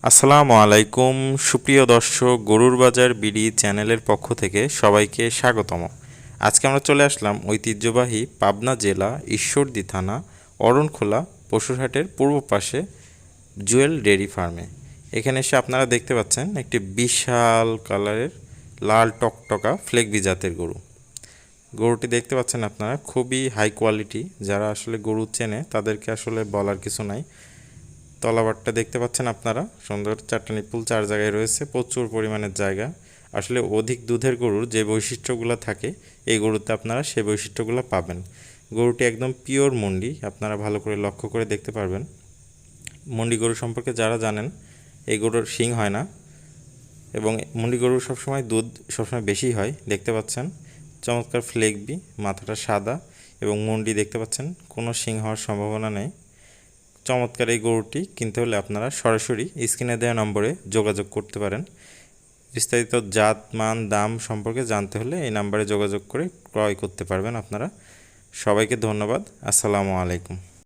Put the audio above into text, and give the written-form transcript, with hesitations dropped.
আসসালামু আলাইকুম সুপ্রিয় দর্শক, গরুর বাজার বিডি চ্যানেলের পক্ষ থেকে সবাইকে স্বাগতম। আজকে আমরা চলে আসলাম ঐতিহ্যবাহী পাবনা জেলা ঈশ্বরদী থানা অরণখোলা পশুরহাটের পূর্ব পাশে জুয়েল ডেয়ারি ফার্মে। এখানে এসে আপনারা দেখতে পাচ্ছেন একটি বিশাল কালারের লাল টকটকা ফ্লেগবি জাতের গরু। গরুটি দেখতে পাচ্ছেন আপনারা, খুবই হাই কোয়ালিটি। যারা আসলে গরু চেনে তাদেরকে আসলে বলার কিছু নাই। তলাবারটা দেখতে পাচ্ছেন আপনারা, সুন্দর চারটা নিপুল চার জায়গায় রয়েছে, প্রচুর পরিমাণের জায়গা। আসলে অধিক দুধের গরুর যে বৈশিষ্ট্যগুলো থাকে এই গরুতে আপনারা সেই বৈশিষ্ট্যগুলো পাবেন। গরুটি একদম পিওর মন্ডি, আপনারা ভালো করে লক্ষ্য করে দেখতে পারবেন। মন্ডি গরু সম্পর্কে যারা জানেন, এই গরুর শিং হয় না এবং মন্ডি গরুর সবসময় দুধ সবসময় বেশি হয়। দেখতে পাচ্ছেন চমৎকার ফ্লেগবি, মাথাটা সাদা এবং মন্ডি দেখতে পাচ্ছেন, কোনো শিং হওয়ার সম্ভাবনা নেই। চমৎকার এই গরুটি কিনতে হলে আপনারা সরাসরি স্ক্রিনে দেওয়া নম্বরে যোগাযোগ করতে পারেন। বিস্তারিত জাত মান দাম সম্পর্কে জানতে হলে এই নম্বরে যোগাযোগ করে ক্রয় করতে পারবেন আপনারা। সবাইকে ধন্যবাদ। আসসালামু আলাইকুম।